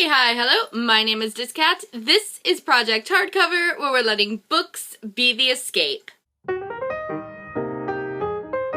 Hey, hi, hello, my name is dis.cat. This is Project Hardcover, where we're letting books be the escape.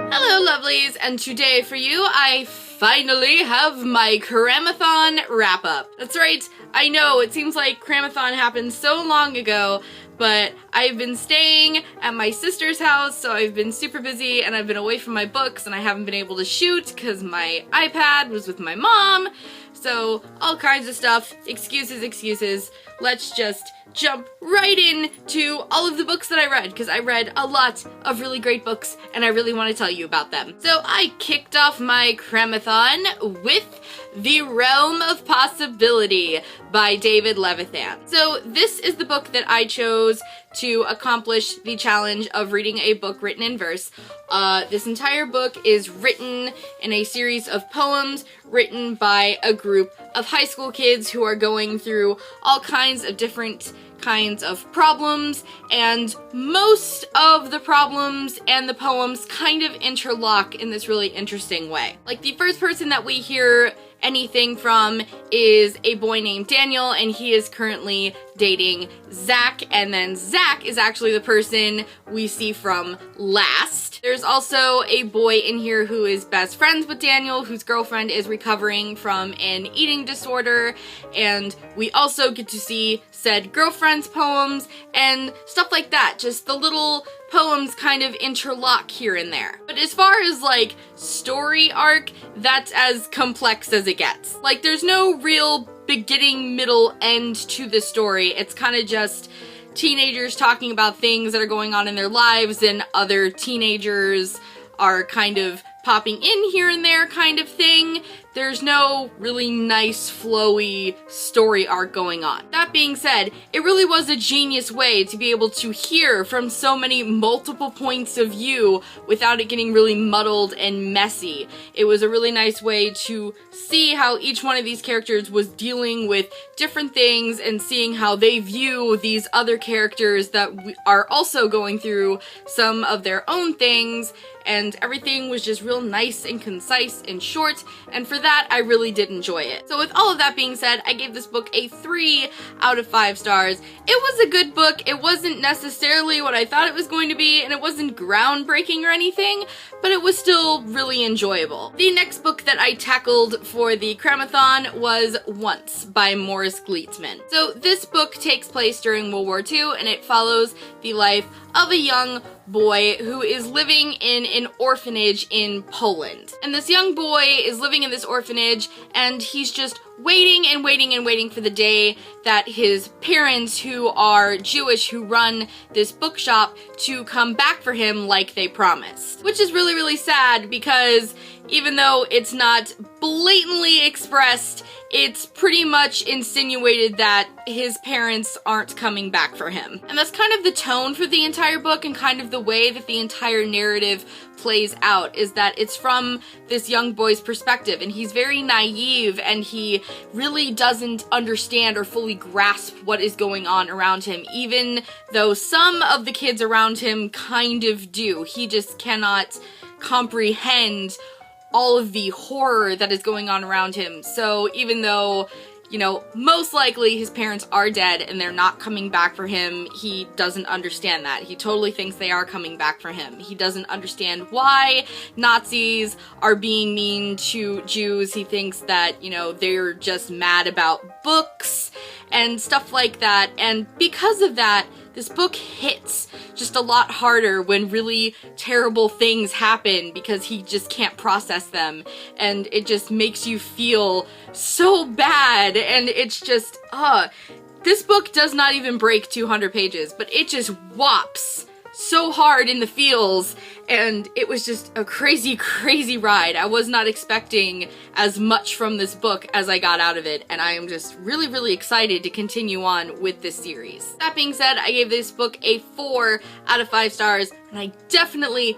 Hello, lovelies, and today for you, I finally have my CRAMATHON wrap-up. That's right, I know, it seems like CRAMATHON happened so long ago, but I've been staying at my sister's house, so I've been super busy, and I've been away from my books, and I haven't been able to shoot because my iPad was with my mom, so all kinds of stuff. Excuses. Let's just jump right in to all of the books that I read, because I read a lot of really great books, and I really want to tell you about them. So I kicked off my CRAMATHON with The Realm of Possibility by David Levithan. So this is the book that I chose to accomplish the challenge of reading a book written in verse. This entire book is written in a series of poems written by a group of high school kids who are going through all kinds of different kinds of problems, and most of the problems and the poems kind of interlock in this really interesting way. Like, the first person that we hear anything from is a boy named Daniel, and he is currently dating Zach, and then Zach is actually the person we see from last. There's also a boy in here who is best friends with Daniel, whose girlfriend is recovering from an eating disorder, and we also get to see said girlfriend's poems and stuff like that. Just the little poems kind of interlock here and there. But as far as, like, story arc, that's as complex as it gets. Like, there's no real beginning, middle, end to the story. It's kind of just teenagers talking about things that are going on in their lives, and other teenagers are kind of popping in here and there kind of thing. There's no really nice, flowy story arc going on. That being said, it really was a genius way to be able to hear from so many multiple points of view without it getting really muddled and messy. It was a really nice way to see how each one of these characters was dealing with different things and seeing how they view these other characters that are also going through some of their own things, and everything was just real nice and concise and short, and for that, I really did enjoy it. So with all of that being said, I gave this book a 3 out of 5 stars. It was a good book. It wasn't necessarily what I thought it was going to be, and it wasn't groundbreaking or anything, but it was still really enjoyable. The next book that I tackled for the CRAMATHON was Once by Morris Gleitzman. So this book takes place during World War II, and it follows the life of a young boy who is living in an orphanage in Poland. And this young boy is living in this orphanage, and he's just waiting and waiting and waiting for the day that his parents, who are Jewish, who run this bookshop, to come back for him like they promised. Which is really, really sad, because even though it's not blatantly expressed, it's pretty much insinuated that his parents aren't coming back for him. And that's kind of the tone for the entire book, and kind of the way that the entire narrative plays out, is that it's from this young boy's perspective, and he's very naive, and he really doesn't understand or fully grasp what is going on around him, even though some of the kids around him kind of do. He just cannot comprehend all of the horror that is going on around him. So even though, you know, most likely his parents are dead and they're not coming back for him, he doesn't understand that. He totally thinks they are coming back for him. He doesn't understand why Nazis are being mean to Jews. He thinks that, you know, they're just mad about books and stuff like that. And because of that, this book hits just a lot harder when really terrible things happen, because he just can't process them, and it just makes you feel so bad, and it's just, this book does not even break 200 pages, but it just whops so hard in the feels, and it was just a crazy, crazy ride. I was not expecting as much from this book as I got out of it, and I am just really, really excited to continue on with this series. That being said, I gave this book a 4 out of 5 stars, and I definitely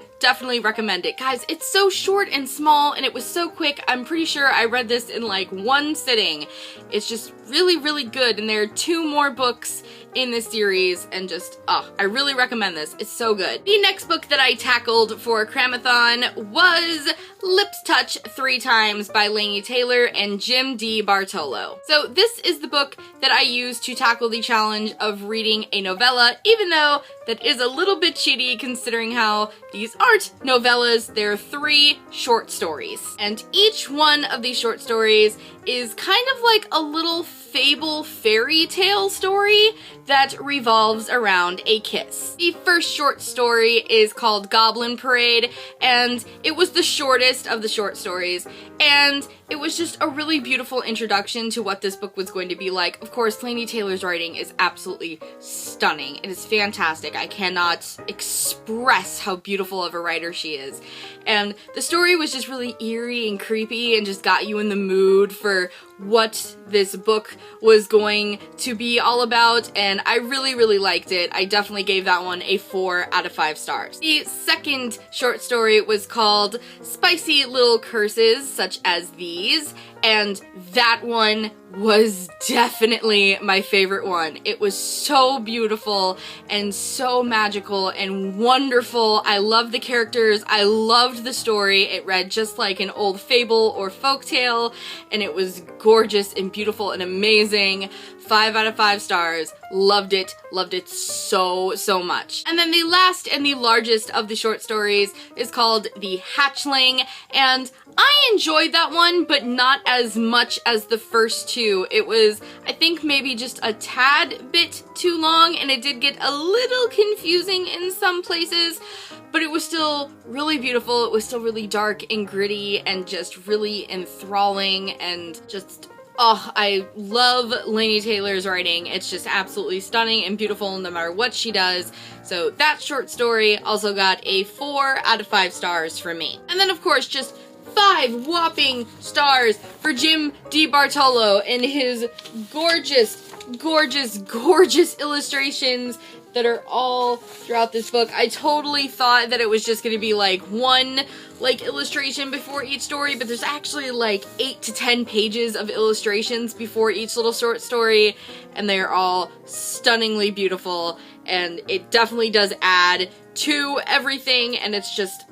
recommend it. Guys, it's so short and small, and it was so quick. I'm pretty sure I read this in like one sitting. It's just really, really good, and there are 2 more books in this series, and just, I really recommend this. It's so good. The next book that I tackled for CRAMATHON was Lips Touch 3 Times by Laini Taylor and Jim D. Bartolo. So this is the book that I used to tackle the challenge of reading a novella, even though that is a little bit cheaty considering how these aren't novellas, they're 3 short stories. And each one of these short stories is kind of like a little fable fairy tale story that revolves around a kiss. The first short story is called Goblin Parade, and it was the shortest of the short stories, and it was just a really beautiful introduction to what this book was going to be like. Of course, Laini Taylor's writing is absolutely stunning. It is fantastic. I cannot express how beautiful of a writer she is. And the story was just really eerie and creepy and just got you in the mood for what this book was going to be all about, and I really, really liked it. I definitely gave that one a 4 out of 5 stars. The second short story was called Spicy Little Curses Such as These, and that one was definitely my favorite one. It was so beautiful and so magical and wonderful. I loved the characters, I loved the story. It read just like an old fable or folktale, and it was gorgeous and beautiful and amazing. 5 out of 5 stars. Loved it so, so much. And then the last and the largest of the short stories is called The Hatchling, and I enjoyed that one, but not as much as the first 2. It was, I think, maybe just a tad bit too long, and it did get a little confusing in some places, but it was still really beautiful. It was still really dark and gritty and just really enthralling, and just, I love Laini Taylor's writing. It's just absolutely stunning and beautiful no matter what she does. So that short story also got a 4 out of 5 stars from me. And then of course just 5 whopping stars for Jim D. Bartolo and his gorgeous, gorgeous, gorgeous illustrations that are all throughout this book. I totally thought that it was just gonna be like one illustration before each story, but there's actually like 8 to 10 pages of illustrations before each little short story, and they're all stunningly beautiful, and it definitely does add to everything, and it's just,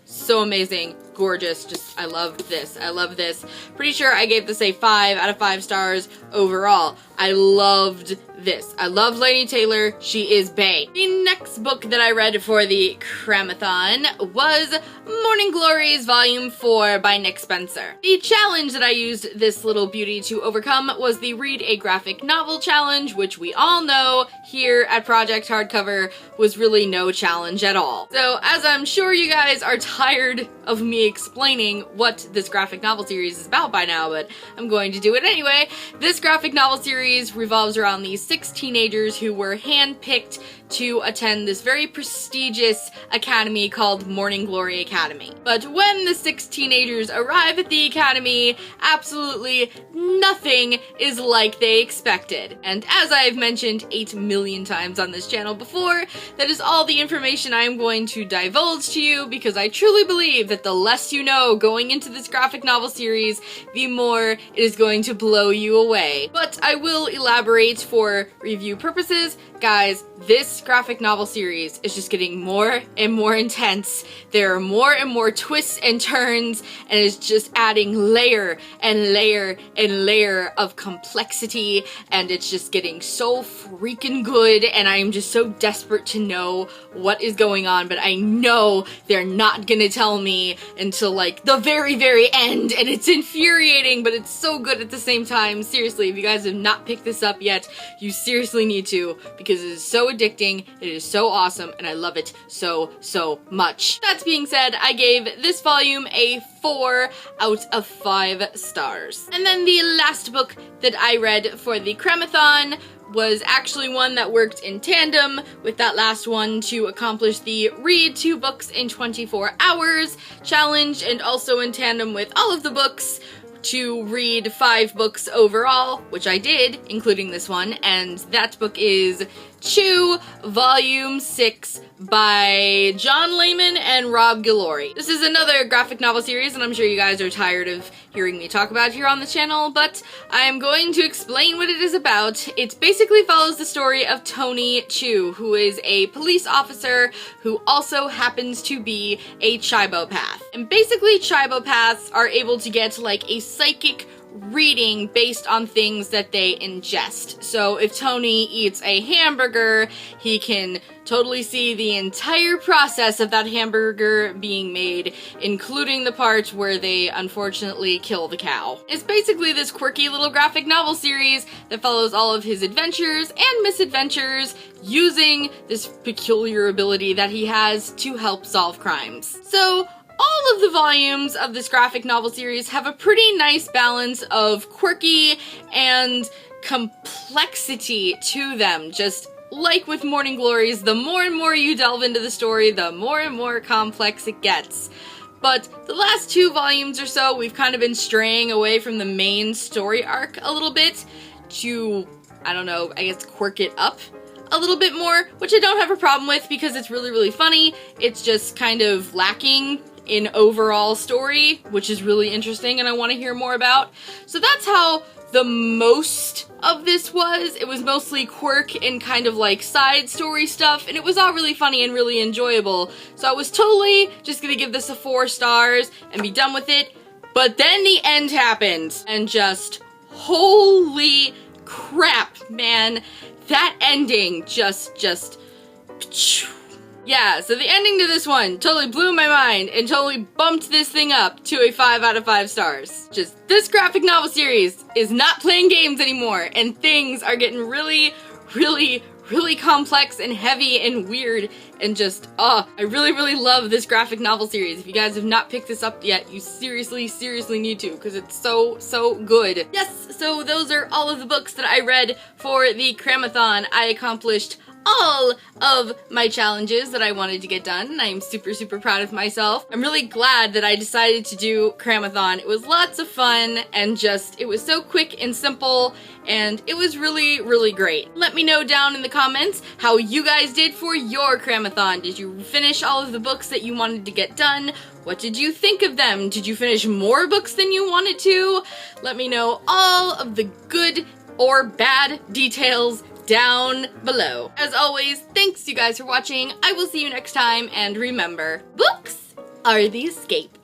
so amazing, gorgeous, just, I loved this, I love this. Pretty sure I gave this a 5 out of 5 stars overall. I loved this. I love Laini Taylor, she is bae. The next book that I read for the CRAMATHON was Morning Glories Volume 4 by Nick Spencer. The challenge that I used this little beauty to overcome was the Read a Graphic Novel challenge, which we all know here at Project Hardcover was really no challenge at all. So as I'm sure you guys are tired of me explaining what this graphic novel series is about by now, but I'm going to do it anyway. This graphic novel series revolves around these 6 teenagers who were handpicked to attend this very prestigious academy called Morning Glory Academy. But when the 6 teenagers arrive at the academy, absolutely nothing is like they expected. And as I've mentioned 8 million times on this channel before, that is all the information I am going to divulge to you, because I truly believe that the less you know going into this graphic novel series, the more it is going to blow you away. But I will elaborate for review purposes. Guys, this graphic novel series is just getting more and more intense. There are more and more twists and turns, and it's just adding layer and layer and layer of complexity, and it's just getting so freaking good, and I am just so desperate to know what is going on, but I know they're not gonna tell me until like the very, very end, and it's infuriating, but it's so good at the same time. Seriously, if you guys have not picked this up yet, you seriously need to, because it is so addicting, it is so awesome, and I love it so, so much. That being said, I gave this volume a 4 out of 5 stars. And then the last book that I read for the CRAMATHON was actually one that worked in tandem with that last one to accomplish the read 2 books in 24 hours challenge, and also in tandem with all of the books to read 5 books overall, which I did, including this one, and that book is Chew, Volume 6 by John Layman and Rob Guillory. This is another graphic novel series, and I'm sure you guys are tired of hearing me talk about it here on the channel, but I'm going to explain what it is about. It basically follows the story of Tony Chew, who is a police officer who also happens to be a chibopath. And basically chibopaths are able to get like a psychic reading based on things that they ingest. So if Tony eats a hamburger, he can totally see the entire process of that hamburger being made, including the part where they unfortunately kill the cow. It's basically this quirky little graphic novel series that follows all of his adventures and misadventures using this peculiar ability that he has to help solve crimes. So all of the volumes of this graphic novel series have a pretty nice balance of quirky and complexity to them. Just like with Morning Glories, the more and more you delve into the story, the more and more complex it gets. But the last 2 volumes or so, we've kind of been straying away from the main story arc a little bit to, I don't know, I guess quirk it up a little bit more, which I don't have a problem with because it's really, really funny. It's just kind of lacking in overall story, which is really interesting and I want to hear more about. So that's how the most of this was. It was mostly quirk and kind of like side story stuff, and it was all really funny and really enjoyable. So I was totally just gonna give this a 4 stars and be done with it. But then the end happened, and just holy crap, man. That ending just yeah, so the ending to this one totally blew my mind and totally bumped this thing up to a 5 out of 5 stars. Just, this graphic novel series is not playing games anymore, and things are getting really, really, really complex and heavy and weird, and just, I really, really love this graphic novel series. If you guys have not picked this up yet, you seriously, seriously need to, because it's so, so good. Yes, so those are all of the books that I read for the CRAMATHON. I accomplished all of my challenges that I wanted to get done, and I'm super, super proud of myself. I'm really glad that I decided to do CRAMATHON. It was lots of fun, and just, it was so quick and simple, and it was really, really great. Let me know down in the comments how you guys did for your CRAMATHON. Did you finish all of the books that you wanted to get done? What did you think of them? Did you finish more books than you wanted to? Let me know all of the good or bad details down below. As always, thanks you guys for watching. I will see you next time, and remember, books are the escape.